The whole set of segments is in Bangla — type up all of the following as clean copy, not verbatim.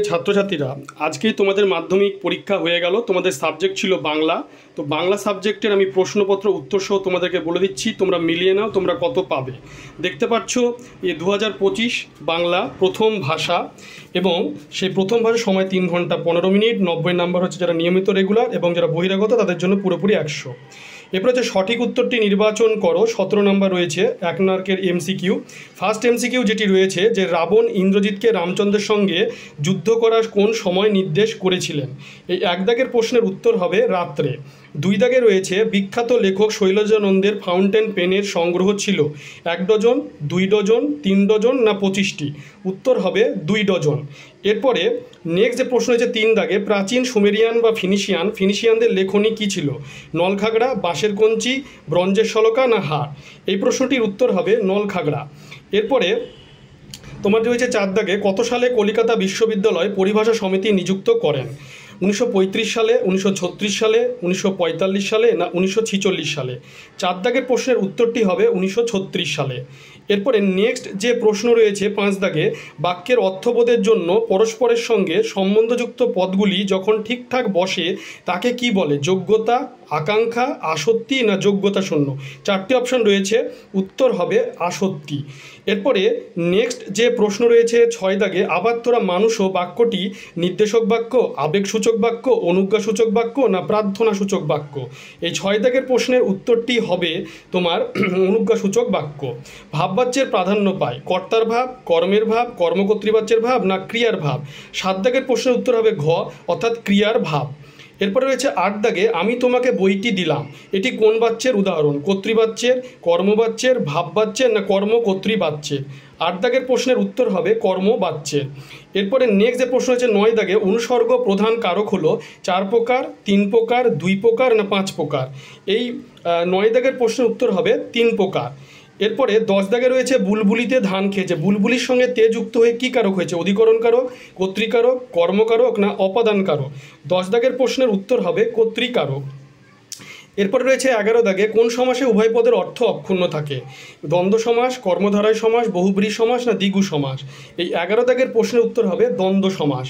ছাত্রছাত্রীরা, আজকেই তোমাদের মাধ্যমিক পরীক্ষা হয়ে গেল। তোমাদের সাবজেক্ট ছিল বাংলা। তো বাংলা সাবজেক্টের আমি প্রশ্নপত্র উত্তর সহ তোমাদেরকে বলে দিচ্ছি, তোমরা মিলিয়ে নাও তোমরা কত পাবে। দেখতে পাচ্ছ এই 2025 বাংলা প্রথম ভাষা, এবং সেই প্রথম ভাষার সময় 3 ঘন্টা 15 মিনিট। 90 নাম্বার হচ্ছে যারা নিয়মিত রেগুলার, এবং যারা বহিরাগত তাদের জন্য পুরোপুরি 100। এরপর হচ্ছে সঠিক উত্তরটি নির্বাচন করো। 17 নম্বর রয়েছে 1 মার্কের এমসিকিউ। ফার্স্ট এমসিকিউ যেটি রয়েছে যে রাবণ ইন্দ্রজিৎকে রামচন্দ্রের সঙ্গে যুদ্ধ করার কোন সময় নির্দেশ করেছিলেন। এই 1 দাগের প্রশ্নের উত্তর হবে রাত্রে। 2 দাগে রয়েছে বিখ্যাত লেখক শৈলজানন্দের ফাউন্টেন পেনের সংগ্রহ ছিল 1 ডজন, 2 ডজন, 3 ডজন না 25টি। উত্তর হবে 2 ডজন। এরপরে নেক্সট যে প্রশ্ন হচ্ছে 3 দাগে প্রাচীন সুমেরিয়ান বা ফিনিশিয়ানদের লেখনী কী ছিল? নলখাগড়া, বাঁশের কঞ্চি, ব্রঞ্জের শলকা না হার। এই প্রশ্নটির উত্তর হবে নলখাগড়া। এরপরে তোমার রয়েছে 4 দাগে কত সালে কলকাতা বিশ্ববিদ্যালয় পরিভাষা সমিতি নিযুক্ত করেন? 1935 সালে, 1936 সালে, 1945 সালে না 1946 সালে। 4 দাগের প্রশ্নের উত্তরটি হবে 1936 সালে। এরপরে নেক্সট যে প্রশ্ন রয়েছে 5 দাগে বাক্যের অর্থবোধের জন্য পরস্পরের সঙ্গে সম্বন্ধযুক্ত পদগুলি যখন ঠিকঠাক বসে তাকে কি বলে? যোগ্যতা, আকাঙ্ক্ষা, আসক্তি না যোগ্যতা শূন্য। 4টি অপশন রয়েছে, উত্তর হবে আসক্তি। এরপরে নেক্সট যে প্রশ্ন রয়েছে 6 দাগে আবার তোরা মানুষও বাক্যটি নির্দেশক বাক্য, আবেগসূচক বাক্য, অনুজ্ঞাসূচক বাক্য না প্রার্থনাসূচক বাক্য। এই 6 দাগের প্রশ্নের উত্তরটি হবে তোমার অনুজ্ঞাসূচক বাক্য। ভাববাচ্যের প্রাধান্য পায় কর্তার ভাব, কর্মের ভাব, কর্মকর্তৃবাচ্যের ভাব না ক্রিয়ার ভাব। 7 দাগের প্রশ্নের উত্তর হবে ঘ অর্থাৎ ক্রিয়ার ভাব। এরপরে রয়েছে 8 দাগে আমি তোমাকে বইটি দিলাম, এটি কোন বাচ্যের উদাহরণ? কর্তৃবাচ্যের, কর্মবাচ্যের, ভাববাচ্যের না কর্মকর্তৃবাচ্যের। 8 দাগের প্রশ্নের উত্তর হবে কর্মবাচ্যের। এরপরে নেক্সট যে প্রশ্ন হচ্ছে 9 দাগে অনুসর্গ প্রধান কারক হলো 4 প্রকার, 3 প্রকার, 2 প্রকার না 5 প্রকার। এই 9 দাগের প্রশ্নের উত্তর হবে 3 প্রকার। এরপরে 10 দাগে রয়েছে বুলবুলিতে ধান খেয়েছে, বুলবুলির সঙ্গে তে যুক্ত হয়ে কী কারক হয়েছে? অধিকরণ কারক, কর্তৃকারক, কর্মকারক না অপাদান কারক। 10 দাগের প্রশ্নের উত্তর হবে কর্তৃকারক। এরপরে রয়েছে 11 দাগে কোন সমাসে উভয় পদের অর্থ অক্ষুণ্ণ থাকে? দ্বন্দ্ব সমাস, কর্মধারয় সমাস, বহুব্রী সমাস না দ্বিগু সমাস। এই 11 দাগের প্রশ্নের উত্তর হবে দ্বন্দ্ব সমাস।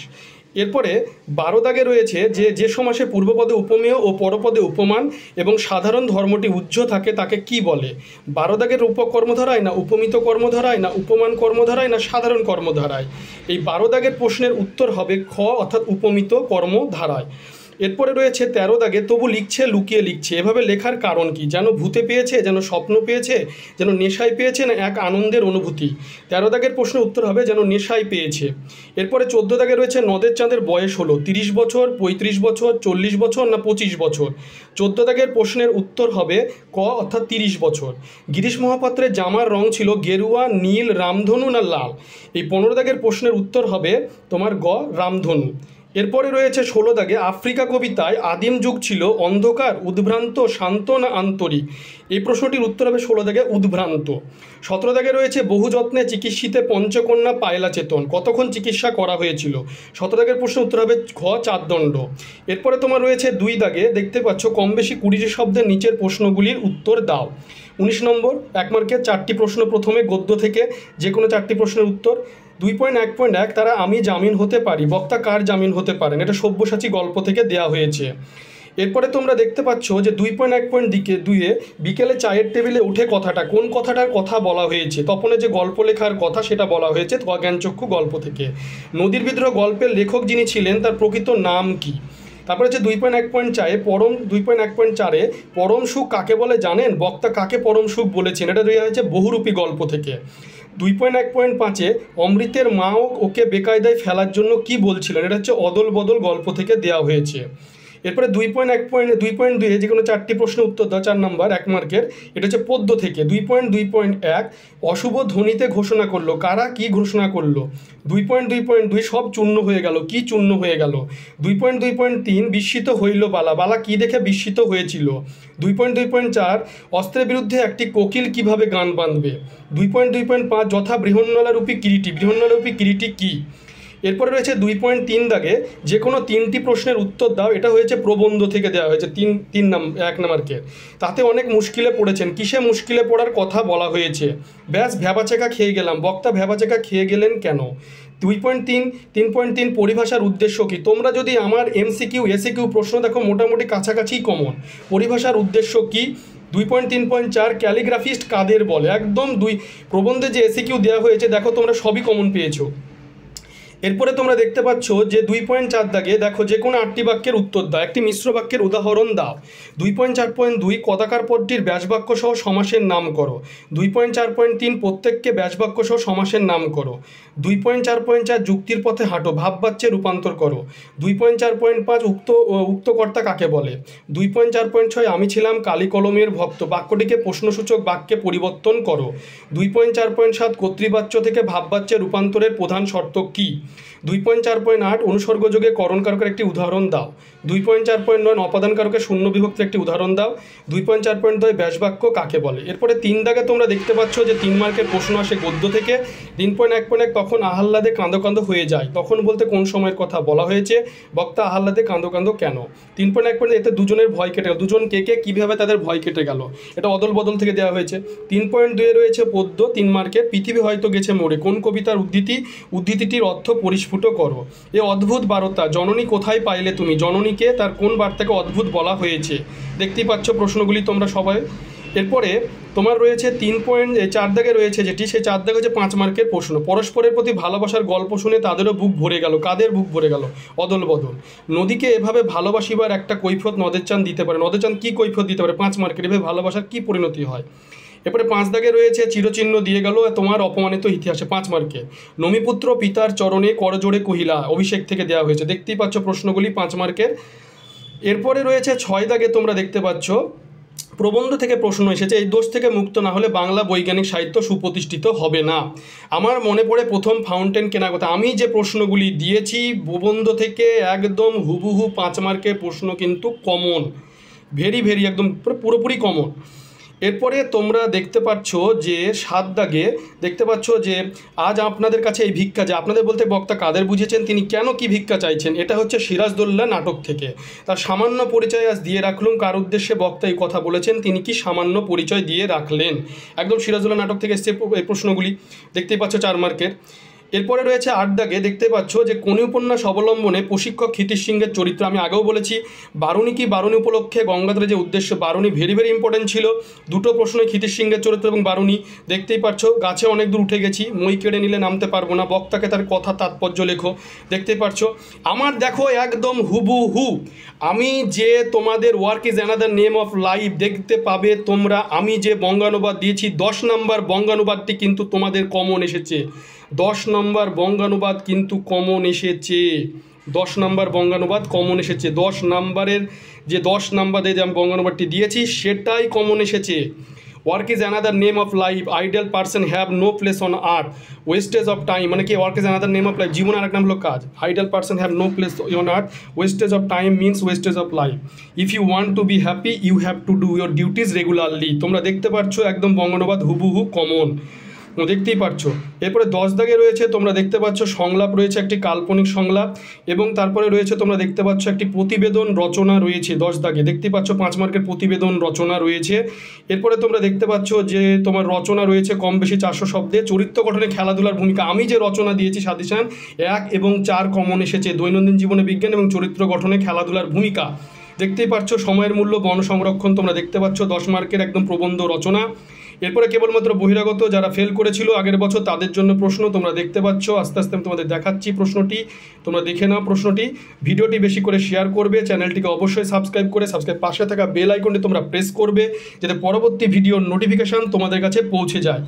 এরপরে 12 দাগে রয়েছে যে সমাসে পূর্বপদে উপমেয় ও পরপদে উপমান এবং সাধারণ ধর্মটি উজ্জ্ব থাকে তাকে কি বলে? 12 দাগের রূপক কর্মধারায় না উপমিত কর্মধারায় না উপমান কর্মধারায় না সাধারণ কর্মধারায়। এই 12 দাগের প্রশ্নের উত্তর হবে খ অর্থাৎ উপমিত কর্মধারায়। এরপরে রয়েছে 13 দাগে তবু লিখছে লুকিয়ে লিখছে, এভাবে লেখার কারণ কি? যেন ভূতে পেয়েছে, যেন স্বপ্ন পেয়েছে, যেন নেশায় পেয়েছে না এক আনন্দের অনুভূতি। 13 দাগের প্রশ্নের উত্তর হবে যেন নেশায় পেয়েছে। এরপরে 14 দাগে রয়েছে নদের চাঁদের বয়স হলো 30 বছর, 35 বছর, 40 বছর না 25 বছর। 14 দাগের প্রশ্নের উত্তর হবে ক অর্থাৎ 30 বছর। গিরিশ মহাপাত্রের জামার রং ছিল গেরুয়া, নীল, রামধনু না লাল। এই 15 দাগের প্রশ্নের উত্তর হবে তোমার গ রামধনু। এরপরে রয়েছে 16 দাগে আফ্রিকা কবিতায় আদিম যুগ ছিল অন্ধকার, উদ্ভ্রান্ত, শান্ত না আন্তরিক। এই প্রশ্নটির উত্তর হবে 16 দাগে উদ্ভ্রান্ত। 17 দাগে রয়েছে বহু যত্নে চিকিৎসিতে পঞ্চকন্যা পায়লা চেতন, কতক্ষণ চিকিৎসা করা হয়েছিল? 17 দাগের প্রশ্নের উত্তর হবে ঘ 4 দণ্ড। এরপরে তোমার রয়েছে 2 দাগে দেখতে পাচ্ছ কম বেশি 20টি শব্দের নিচের প্রশ্নগুলির উত্তর দাও। 19 নম্বর 1 মার্কের 4টি প্রশ্ন, প্রথমে গদ্য থেকে যে কোনো 4টি প্রশ্নের উত্তর। 2.1.1 তারা আমি জামিন হতে পারি, বক্তা কার জামিন হতে পারেন? এটা সব্যসাচী গল্প থেকে দেয়া হয়েছে। এরপরে তোমরা দেখতে পাচ্ছ যে 2.1.2 বিকেলে চায়ের টেবিলে উঠে কথাটা কোন কথাটার কথা বলা হয়েছে? তপনের যে গল্প লেখার কথা সেটা বলা হয়েছে জ্ঞানচক্ষু গল্প থেকে। নদীর বিদ্রোহ গল্পের লেখক যিনি ছিলেন তার প্রকৃত নাম কি? তারপরে হচ্ছে 2.1.4 পরম সুখ কাকে বলে জানেন? বক্তা কাকে পরম সুখ বলেছেন? এটা দেওয়া হয়েছে বহুরূপী গল্প থেকে। 2.1.5 অমৃতের মা ওকে বেকায়দায় ফেলার জন্য কি বলছিলেন? এটা হচ্ছে অদল বদল গল্প থেকে দেওয়া হয়েছে। এরপরে 2.2 যে কোনো 4টি প্রশ্নের উত্তর দাও। 4 নম্বর 1 মার্কের, এটা হচ্ছে পদ্য থেকে। 2.2.1 অশুভ ধ্বনিতে ঘোষণা করলো, কারা কি ঘোষণা করলো? 2.2.2 সব চূর্ণ হয়ে গেল, কি চূর্ণ হয়ে গেল? 2.2.3 বিস্মিত হইল বালা, বালা কি দেখে বিস্মিত হয়েছিল? 2.2.4 অস্ত্রের বিরুদ্ধে একটি কোকিল কিভাবে গান বাঁধবে? 2.2.5 যথা বৃহন্নলারূপী কিরীটি, বৃহন্নলারূপী কিরীটি কি? এরপরে রয়েছে 2.3 দাগে যে কোনো 3টি প্রশ্নের উত্তর দাও। এটা হয়েছে প্রবন্ধ থেকে দেওয়া হয়েছে 1 নাম্বারকে। তাতে অনেক মুশকিলে পড়েছেন, কিসে মুশকিলে পড়ার কথা বলা হয়েছে? ব্যাস ভ্যাবাচেকা খেয়ে গেলাম, বক্তা ভ্যাবাচেকা খেয়ে গেলেন কেন? 2.3 3.3 পরিভাষার উদ্দেশ্য কি? তোমরা যদি আমার এমসিকিউ এসিকিউ প্রশ্ন দেখো মোটামুটি কাছাকাছি কমন। পরিভাষার উদ্দেশ্য কি? 2.3.4 ক্যালিগ্রাফিস্ট কাদের বলে? একদম প্রবন্ধে যে এসিকিউ দেওয়া হয়েছে দেখো তোমরা সবই কমন পেয়েছো। এরপরে তোমরা দেখতে পাচ্ছ যে 2.4 দাগে দেখো যে কোনো 8টি বাক্যের উত্তর দাও, একটি মিশ্র বাক্যের উদাহরণ দাও। 2.4.2 কদাকার পদটির ব্যাসবাক্য সহ সমাসের নাম করো। 2.4.3 প্রত্যেককে ব্যাসবাক্য সহ সমাসের নাম করো। 2.4.4 যুক্তির পথে হাঁটো, ভাববাচ্যে রূপান্তর করো। 2.4.5 উক্ত কর্তা কাকে বলে? 2.4.6 আমি ছিলাম কালি কলমের ভক্ত, বাক্যটিকে প্রশ্নসূচক বাক্যে পরিবর্তন করো। 2.4.7 কর্তৃবাচ্য থেকে ভাববাচ্যে রূপান্তরের প্রধান শর্ত কী? 2.4.8 অনুসর্গযোগে করণকারকের একটি উদাহরণ দাও। 2.4.9 অপাদানকারকের শূন্য বিভক্তির একটি উদাহরণ দাও। 2.4.2 ব্যাসবাক্য কাকে বলে? এরপরে 3 দাগে তোমরা দেখতে পাচ্ছ যে 3 মার্কের প্রশ্ন আসে গদ্য থেকে। 3.1.1 তখন আহ্লাদে কাঁদো কাঁদো হয়ে যায়, তখন বলতে কোন সময়ের কথা বলা হয়েছে? বক্তা আহ্লাদে কাঁদো কাঁদো কেন? 3.1.1 এতে দুজনের ভয় কেটে গেল, দুজন কে কীভাবে তাদের ভয় কেটে গেল, এটা অদল বদল থেকে দেওয়া হয়েছে। 3.2 রয়েছে পদ্য 3 মার্কের, পৃথিবী হয়তো গেছে মরে, কোন কবিতার উদ্ধৃতিটির অর্থ পরিস্ফুট করো। এ অদ্ভুত বার্তা জননী কোথায় পাইলে তুমি, জননীকে তার কোন বার্তাকে অদ্ভুত বলা হয়েছে? দেখতেই পাচ্ছ প্রশ্নগুলি তোমরা সবাই। এরপরে তোমার রয়েছে 3.4 দাগে রয়েছে যেটি, সেই 4 দাগে হচ্ছে 5 মার্কের প্রশ্ন। পরস্পরের প্রতি ভালোবাসার গল্প শুনে তাদেরও বুক ভরে গেল, কাদের বুক ভরে গেল? অদল বদল। নদীকে এভাবে ভালোবাসিবার একটা কৈফিয়ত নদের চাঁদ দিতে পারে, নদের চাঁদ কী কৈফিয়ত দিতে পারে? 5 মার্কের, এভাবে ভালোবাসার কী পরিণতি হয়? এরপরে 5 দাগে রয়েছে চিরচিহ্ন দিয়ে গেল তোমার অপমানিত ইতিহাসে, 5 মার্কে। নমিপুত্র পিতার চরণে করজোড়ে কহিলা, অভিষেক থেকে দেওয়া হয়েছে। দেখতেই পাচ্ছ প্রশ্নগুলি 5 মার্কের। এরপরে রয়েছে 6 দাগে তোমরা দেখতে পাচ্ছ প্রবন্ধ থেকে প্রশ্ন এসেছে, এই দোষ থেকে মুক্ত না হলে বাংলা বৈজ্ঞানিক সাহিত্য সুপ্রতিষ্ঠিত হবে না। আমার মনে পড়ে প্রথম ফাউন্টেন কেনার কথা। আমি যে প্রশ্নগুলি দিয়েছি প্রবন্ধ থেকে একদম হুবহু 5 মার্কের প্রশ্ন, কিন্তু কমন, ভেরি একদম পুরোপুরি কমন। এরপরে তোমরা দেখতে পাচ্ছ যে 7 দাগে দেখতে পাচ্ছ যে আজ আপনাদের কাছে এই ভিক্ষা, যে আপনাদের বলতে বক্তা কাদের বুঝেছেন, তিনি কেন কি ভিক্ষা চাইছেন? এটা হচ্ছে সিরাজদৌল্লা নাটক থেকে। তার সামান্য পরিচয় আজ দিয়ে রাখলুম, কার উদ্দেশ্যে বক্তা এই কথা বলেছেন, তিনি কি সামান্য পরিচয় দিয়ে রাখলেন? একদম সিরাজদৌল্লা নাটক থেকে এসছে এই প্রশ্নগুলি, দেখতেই পাচ্ছ 4 মার্কের। এরপরে রয়েছে 8 দাগে দেখতে পাচ্ছ যে কোন উপন্যাস অবলম্বনে প্রশিক্ষক ক্ষিতিশ সিংহের চরিত্র। আমি আগেও বলেছি বারুণী কি, বারুণী উপলক্ষে গঙ্গাধরের যে উদ্দেশ্য, বারুণী ভেরি ইম্পর্টেন্ট ছিল। দুটো প্রশ্নই ক্ষিতিশ সিংহের চরিত্র এবং বারুণী। দেখতেই পাচ্ছ গাছে অনেক দূর উঠে গেছি, মই কেড়ে নিলে নামতে পারবো না, বক্তাকে তার কথা তাৎপর্য লেখো। দেখতেই পাচ্ছ আমার দেখো একদম হুবহু আমি যে তোমাদের work is another name of life দেখতে পাবে তোমরা। আমি যে বঙ্গানুবাদ দিয়েছি 10 নম্বর বঙ্গানুবাদটি কিন্তু তোমাদের কমন এসেছে। 10 নম্বর বঙ্গানুবাদ কিন্তু কমন এসেছে, 10 নম্বর বঙ্গানুবাদ কমন এসেছে। 10 নম্বরের যে 10 নম্বরে যে আমি বঙ্গানুবাদটি দিয়েছি সেটাই কমন এসেছে। Work is another name of life, ideal person have no place on earth, wastage of time, মানে কি work is another name of life, জীবন আর এক নাম হলো কাজ। Ideal person have no place on earth, wastage of time means wastage of life. If you want to be happy you have to do your duties regularly. তোমরা দেখতে পাচ্ছ একদম বঙ্গানুবাদ হুবহু কমন, দেখতেই পাচ্ছ। এরপরে 10 দাগে রয়েছে তোমরা দেখতে পাচ্ছ সংলাপ রয়েছে, একটি কাল্পনিক সংলাপ, এবং তারপরে রয়েছে তোমরা দেখতে পাচ্ছ একটি প্রতিবেদন রচনা রয়েছে 10 দাগে। দেখতেই পাচ্ছ 5 মার্কের প্রতিবেদন রচনা রয়েছে। এরপরে তোমরা দেখতে পাচ্ছ যে তোমার রচনা রয়েছে কম বেশি 400 শব্দে। চরিত্র গঠনে খেলাধুলার ভূমিকা, আমি যে রচনা দিয়েছি সাজেশন 1 এবং 4 কমন এসেছে, দৈনন্দিন জীবনে বিজ্ঞান এবং চরিত্র গঠনে খেলাধুলার ভূমিকা। দেখতেই পাচ্ছ সময়ের মূল্য, বন সংরক্ষণ, তোমরা দেখতে পাচ্ছ 10 মার্কের একদম প্রবন্ধ রচনা। এরপরে কেবলমাত্র বহিরাগত যারা ফেল করেছিল আগের বছর তাদের জন্য প্রশ্ন তোমরা দেখতে পাচ্ছ। আস্তে আস্তে আমি তোমাদের দেখাচ্ছি প্রশ্নটি, তোমরা দেখে নাও প্রশ্নটি। ভিডিওটি বেশি করে শেয়ার করবে, চ্যানেলটিকে অবশ্যই সাবস্ক্রাইব করে পাশে থাকা বেল আইকনটি তোমরা প্রেস করবে যাতে পরবর্তী ভিডিওর নোটিফিকেশান তোমাদের কাছে পৌঁছে যায়।